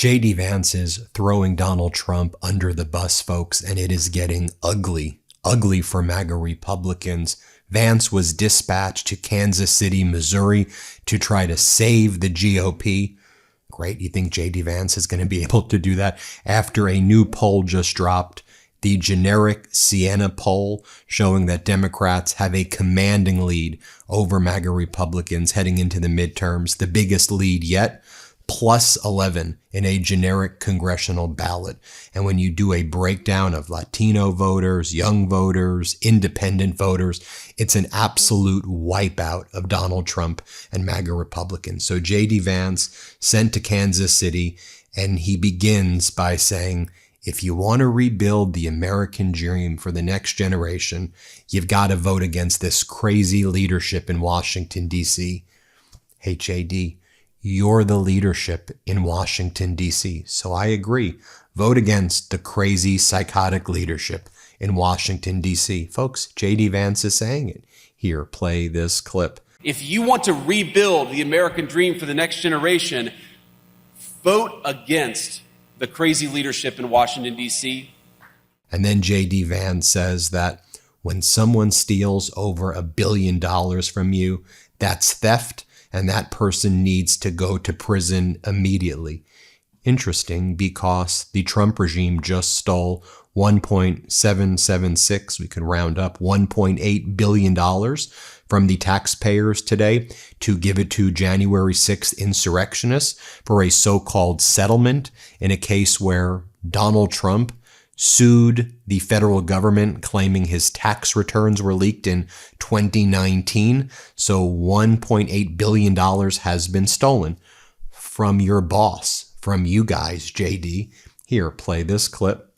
JD Vance is throwing Donald Trump under the bus, folks, and it is getting ugly. Ugly for MAGA Republicans. Vance was dispatched to Kansas City, Missouri to try to save the GOP. Great. You think JD Vance is going to be able to do that after a new poll just dropped? The generic Siena poll showing that Democrats have a commanding lead over MAGA Republicans heading into the midterms, the biggest lead yet, plus 11 in a generic congressional ballot. And when you do a breakdown of Latino voters, young voters, independent voters, it's an absolute wipeout of Donald Trump and MAGA Republicans. So JD Vance sent to Kansas City, and he begins by saying, if you want to rebuild the American dream for the next generation, you've got to vote against this crazy leadership in Washington, D.C. Hey, JD, you're the leadership in Washington, D.C. So I agree. Vote against the crazy, psychotic leadership in Washington, D.C. Folks, JD Vance is saying it. Here, play this clip. If you want to rebuild the American dream for the next generation, vote against the crazy leadership in Washington, D.C. And then JD Vance says that when someone steals over $1 billion from you, that's theft, and that person needs to go to prison immediately. Interesting, because the Trump regime just stole $1.776, we could round up $1.8 billion from the taxpayers today to give it to January 6th insurrectionists for a so-called settlement in a case where Donald Trump sued the federal government claiming his tax returns were leaked in 2019. So $1.8 billion has been stolen from your boss, from you guys, JD. Here, play this clip.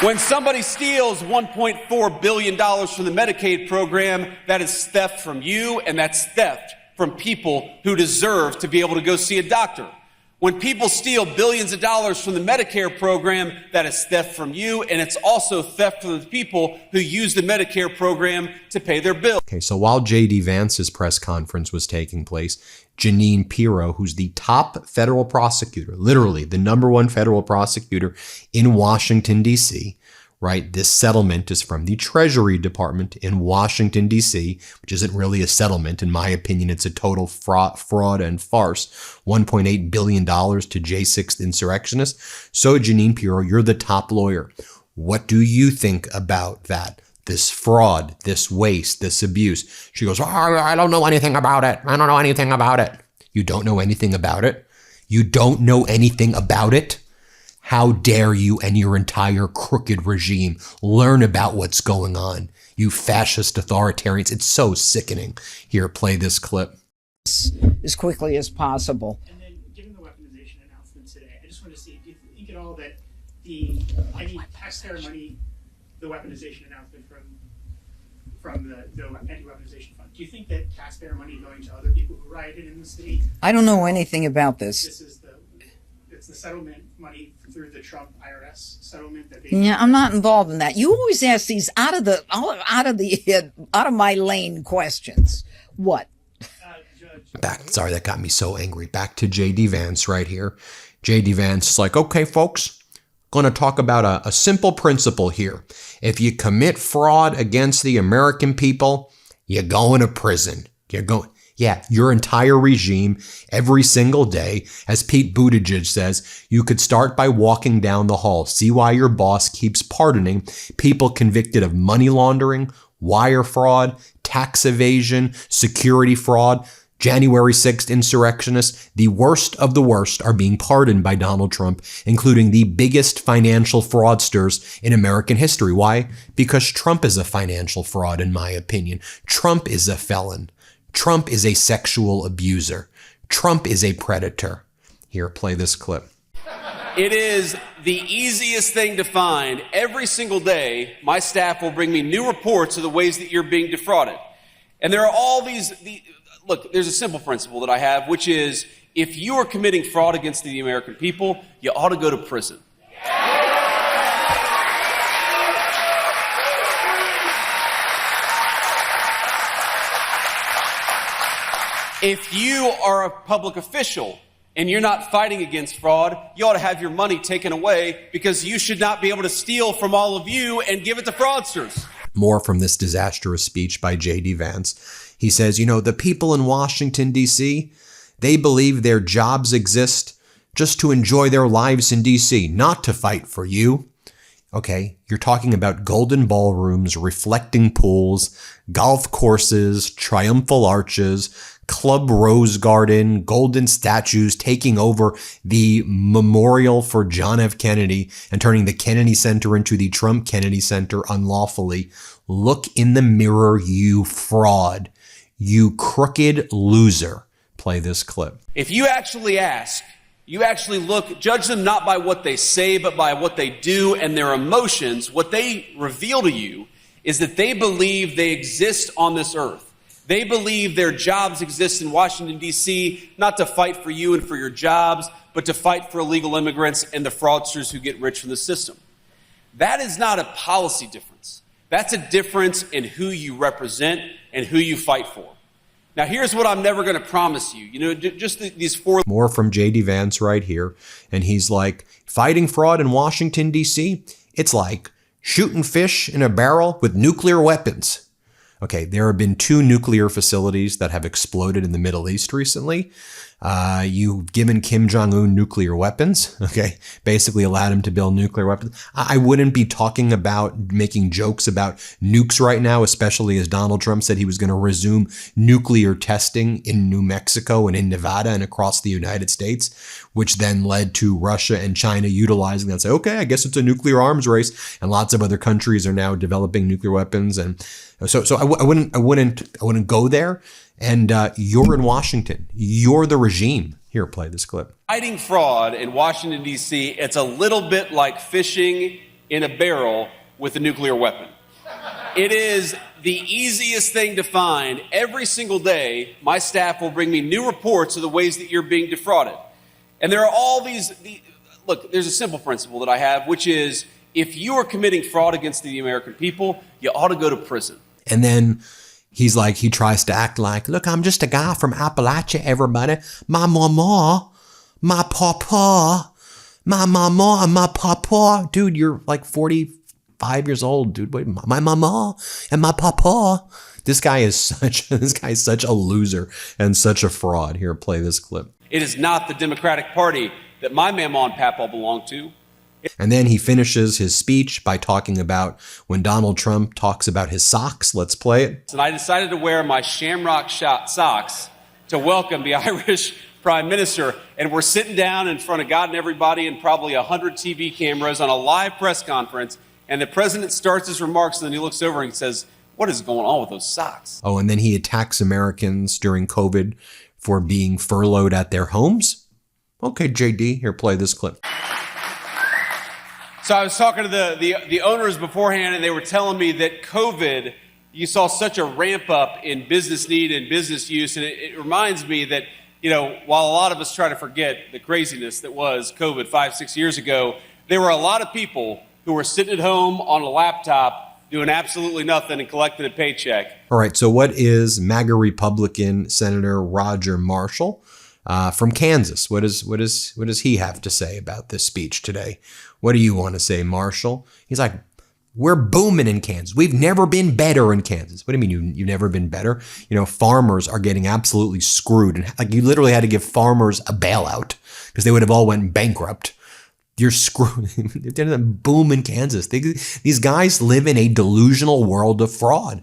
When somebody steals $1.4 billion from the Medicaid program, that is theft from you, and that's theft from people who deserve to be able to go see a doctor. When people steal billions of dollars from the Medicare program, that is theft from you, and it's also theft from the people who use the Medicare program to pay their bills. Okay, so while JD Vance's press conference was taking place, Jeanine Pirro, who's the top federal prosecutor, literally the #1 federal prosecutor in Washington, D.C., right? This settlement is from the Treasury Department in Washington, D.C., which isn't really a settlement. In my opinion, it's a total fraud and farce. $1.8 billion to J6 insurrectionists. So, Jeanine Pirro, you're the top lawyer. What do you think about that? This fraud, this waste, this abuse. She goes, I don't know anything about it. I don't know anything about it. You don't know anything about it? You don't know anything about it? How dare you and your entire crooked regime learn about what's going on? You fascist authoritarians. It's so sickening. Here, play this clip. As quickly as possible. And then, given the weaponization announcement today, I just want to see, do you think at all that the taxpayer money, the weaponization announcement from the anti-weaponization fund, do you think that taxpayer money going to other people who rioted in the city? I don't know anything about this. It's the settlement money through the Trump IRS settlement that they. Yeah, I'm not involved in that. You always ask these out of my lane questions. What? Sorry, that got me so angry. Back to JD Vance right here. JD Vance is like, okay, folks, going to talk about a simple principle here. If you commit fraud against the American people, you're going to prison. Yeah, your entire regime, every single day, as Pete Buttigieg says, you could start by walking down the hall. See why your boss keeps pardoning people convicted of money laundering, wire fraud, tax evasion, security fraud, January 6th insurrectionists. The worst of the worst are being pardoned by Donald Trump, including the biggest financial fraudsters in American history. Why? Because Trump is a financial fraud, in my opinion. Trump is a felon. Trump is a sexual abuser. Trump is a predator. Here, play this clip. It is the easiest thing to find. Every single day, my staff will bring me new reports of the ways that you're being defrauded. And there are all these look, there's a simple principle that I have, which is if you are committing fraud against the American people, you ought to go to prison. If you are a public official and you're not fighting against fraud, you ought to have your money taken away, because you should not be able to steal from all of you and give it to fraudsters. More from this disastrous speech by JD Vance. He says, the people in Washington, D.C., they believe their jobs exist just to enjoy their lives in D.C., not to fight for you. Okay, you're talking about golden ballrooms, reflecting pools, golf courses, triumphal arches, Club Rose Garden, golden statues taking over the memorial for John F. Kennedy and turning the Kennedy Center into the Trump Kennedy Center unlawfully. Look in the mirror, you fraud. You crooked loser. Play this clip. If you actually ask, you actually judge them not by what they say, but by what they do and their emotions. What they reveal to you is that they believe they exist on this earth. They believe their jobs exist in Washington, D.C., not to fight for you and for your jobs, but to fight for illegal immigrants and the fraudsters who get rich from the system. That is not a policy difference. That's a difference in who you represent and who you fight for. Now, here's what I'm never going to promise you. Just these four. More from JD Vance right here. And he's like, fighting fraud in Washington, D.C., it's like shooting fish in a barrel with nuclear weapons. Okay, there have been 2 nuclear facilities that have exploded in the Middle East recently. You've given Kim Jong-un nuclear weapons, okay? Basically allowed him to build nuclear weapons. I wouldn't be talking about making jokes about nukes right now, especially as Donald Trump said he was going to resume nuclear testing in New Mexico and in Nevada and across the United States, which then led to Russia and China utilizing that and say, okay, I guess it's a nuclear arms race. And lots of other countries are now developing nuclear weapons. And so I wouldn't go there. And you're in Washington. You're the regime. Here, play this clip. Fighting fraud in Washington, D.C., it's a little bit like fishing in a barrel with a nuclear weapon. It is the easiest thing to find. Every single day, my staff will bring me new reports of the ways that you're being defrauded. And there are all these look, there's a simple principle that I have, which is if you are committing fraud against the American people, you ought to go to prison. And then he's like, he tries to act like, look, I'm just a guy from Appalachia, everybody. My mama, my papa, my mama, and my papa. Dude, you're like 45 years old, dude. Wait, my mama and my papa. This guy is such a loser and such a fraud. Here, play this clip. It is not the Democratic Party that my mama and papa belong to. And then he finishes his speech by talking about when Donald Trump talks about his socks. Let's play it. And I decided to wear my shamrock socks to welcome the Irish Prime Minister. And we're sitting down in front of God and everybody and probably 100 TV cameras on a live press conference. And the president starts his remarks and then he looks over and he says, what is going on with those socks? Oh, and then he attacks Americans during COVID for being furloughed at their homes. Okay, JD, here, play this clip. So I was talking to the owners beforehand, and they were telling me that COVID, you saw such a ramp up in business need and business use. And it reminds me that, while a lot of us try to forget the craziness that was COVID 5-6 years ago, there were a lot of people who were sitting at home on a laptop doing absolutely nothing and collecting a paycheck. All right. So what is MAGA Republican Senator Roger Marshall from Kansas? What does he have to say about this speech today? What do you want to say, Marshall? He's like, we're booming in Kansas. We've never been better in Kansas. What do you mean you've never been better? Farmers are getting absolutely screwed. And like you literally had to give farmers a bailout because they would have all went bankrupt. You're screwed. They're boom in Kansas. These guys live in a delusional world of fraud.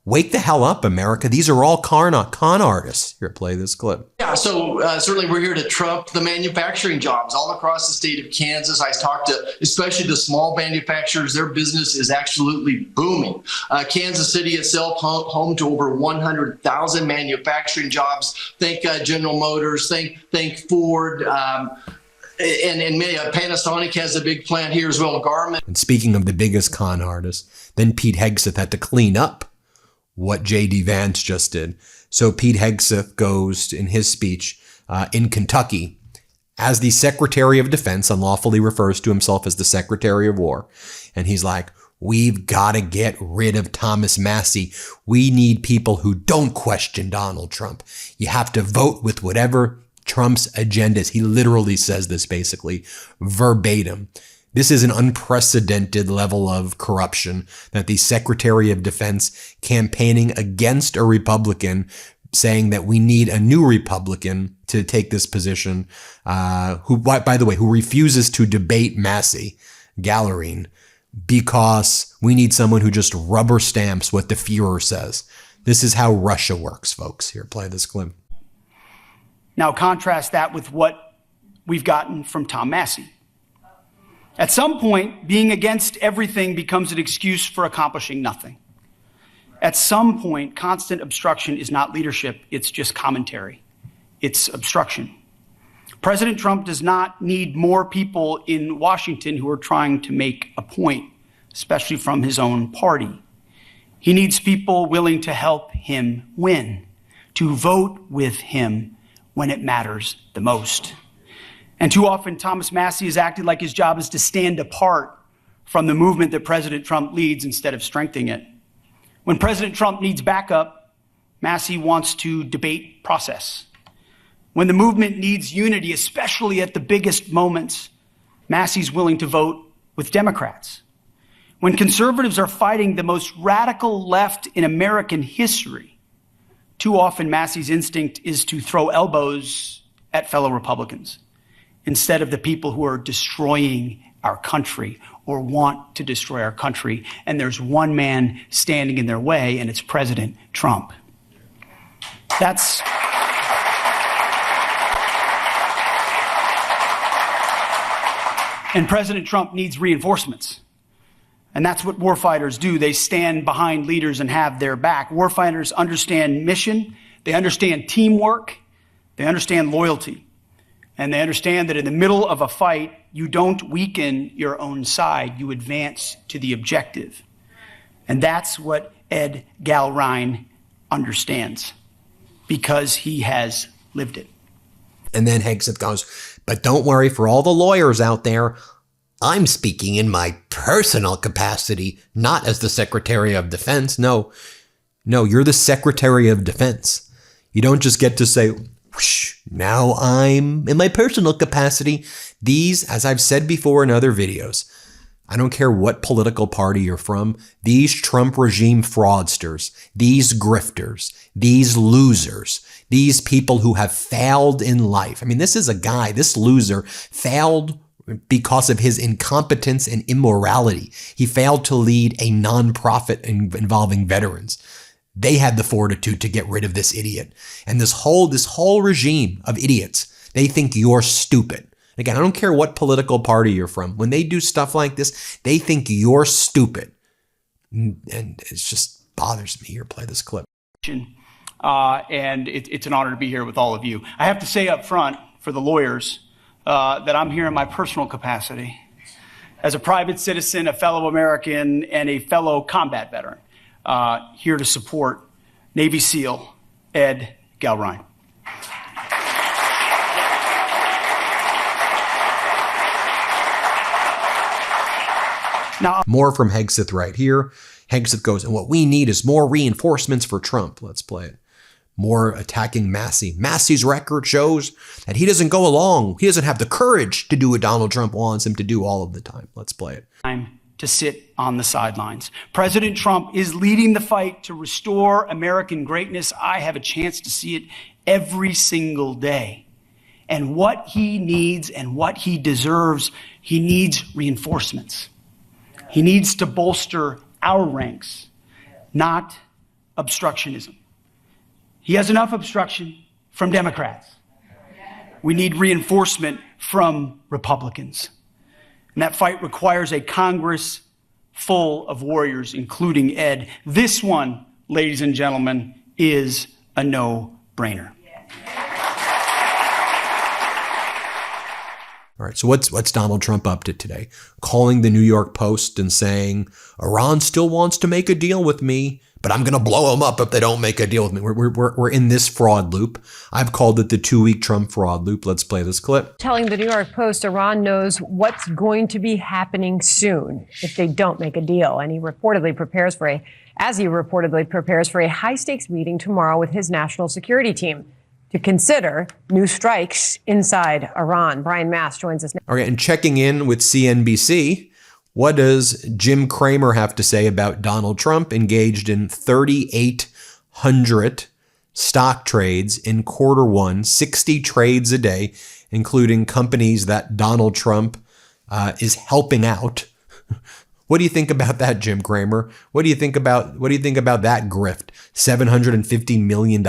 Wake the hell up, America. These are all con artists. Here, play this clip. Yeah, so certainly we're here to trump the manufacturing jobs all across the state of Kansas. I talked to especially the small manufacturers. Their business is absolutely booming. Kansas City itself, home to over 100,000 manufacturing jobs. Think General Motors, think Ford, and Panasonic has a big plant here as well, Garmin. And speaking of the biggest con artists, then Pete Hegseth had to clean up what JD Vance just did. So Pete Hegseth goes in his speech in Kentucky as the Secretary of Defense, unlawfully refers to himself as the Secretary of War. And he's like, we've got to get rid of Thomas Massie. We need people who don't question Donald Trump. You have to vote with whatever Trump's agendas. He literally says this basically verbatim. This is an unprecedented level of corruption that the Secretary of Defense campaigning against a Republican, saying that we need a new Republican to take this position, who, by the way, who refuses to debate Massey, Gallerine, because we need someone who just rubber stamps what the Führer says. This is how Russia works, folks. Here, play this clip. Now contrast that with what we've gotten from Tom Massey. At some point, being against everything becomes an excuse for accomplishing nothing. At some point, constant obstruction is not leadership, it's just commentary. It's obstruction. President Trump does not need more people in Washington who are trying to make a point, especially from his own party. He needs people willing to help him win, to vote with him when it matters the most. And too often, Thomas Massey has acted like his job is to stand apart from the movement that President Trump leads instead of strengthening it. When President Trump needs backup, Massey wants to debate process. When the movement needs unity, especially at the biggest moments, Massey's willing to vote with Democrats. When conservatives are fighting the most radical left in American history, too often Massey's instinct is to throw elbows at fellow Republicans instead of the people who are destroying our country or want to destroy our country. And there's one man standing in their way, and it's President Trump. And President Trump needs reinforcements. And that's what warfighters do. They stand behind leaders and have their back. Warfighters understand mission, they understand teamwork, they understand loyalty. And they understand that in the middle of a fight, you don't weaken your own side, you advance to the objective. And that's what Ed Gallerine understands, because he has lived it. And then Hegseth goes, but don't worry, for all the lawyers out there, I'm speaking in my personal capacity, not as the Secretary of Defense. No, you're the Secretary of Defense. You don't just get to say, whoosh, now I'm in my personal capacity. These, as I've said before in other videos, I don't care what political party you're from, these Trump regime fraudsters, these grifters, these losers, these people who have failed in life. I mean, this is a guy, this loser failed because of his incompetence and immorality. He failed to lead a nonprofit involving veterans. They had the fortitude to get rid of this idiot. And this whole regime of idiots, they think you're stupid. Again, I don't care what political party you're from. When they do stuff like this, they think you're stupid. And it just bothers me. Here, play this clip. And it's an honor to be here with all of you. I have to say up front for the lawyers that I'm here in my personal capacity as a private citizen, a fellow American, and a fellow combat veteran, here to support Navy SEAL Ed Gallerine. Now, more from Hegseth right here. Hegseth goes, and what we need is more reinforcements for Trump. Let's play it. More attacking Massey. Massey's record shows that he doesn't go along. He doesn't have the courage to do what Donald Trump wants him to do all of the time. Let's play it. Time to sit on the sidelines. President Trump is leading the fight to restore American greatness. I have a chance to see it every single day. And what he needs and what he deserves, he needs reinforcements. He needs to bolster our ranks, not obstructionism. He has enough obstruction from Democrats. We need reinforcement from Republicans. And that fight requires a Congress full of warriors, including Ed. This one, ladies and gentlemen, is a no-brainer. All right, so what's Donald Trump up to today? Calling the New York Post and saying, Iran still wants to make a deal with me, but I'm going to blow them up if they don't make a deal with me. We're in this fraud loop. I've called it the 2-week Trump fraud loop. Let's play this clip. Telling the New York Post Iran knows what's going to be happening soon if they don't make a deal. And he reportedly prepares for a high-stakes meeting tomorrow with his national security team to consider new strikes inside Iran. Brian Mast joins us now. All right, and checking in with CNBC, what does Jim Cramer have to say about Donald Trump engaged in 3,800 stock trades in quarter one, 60 trades a day, including companies that Donald Trump is helping out? What do you think about that, Jim Cramer? What do you think about that grift? $750 million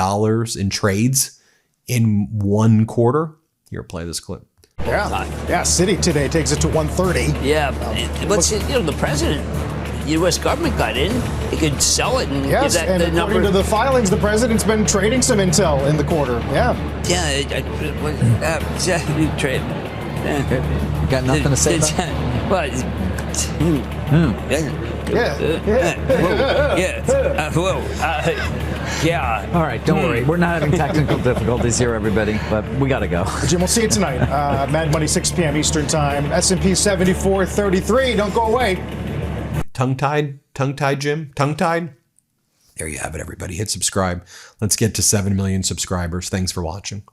in trades in one quarter? Here, play this clip. Yeah, Citi today takes it to 130. Yeah, but the president, the U.S. government got in. He could sell it and give that and the according number. to the filings, the president's been trading some intel in the quarter. Yeah, trade. You got nothing to say about it? Well, yeah. All right, don't worry. We're not having technical difficulties here, everybody, but we got to go. Jim, we'll see you tonight. Mad Money, 6 p.m. Eastern Time. S&P 74.33. Don't go away. Tongue-tied, Jim? Tongue-tied? There you have it, everybody. Hit subscribe. Let's get to 7 million subscribers. Thanks for watching.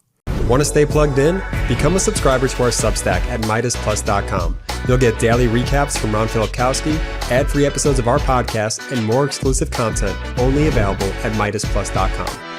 Want to stay plugged in? Become a subscriber to our Substack at MeidasPlus.com. You'll get daily recaps from Ron Filipkowski, ad-free episodes of our podcast, and more exclusive content only available at MeidasPlus.com.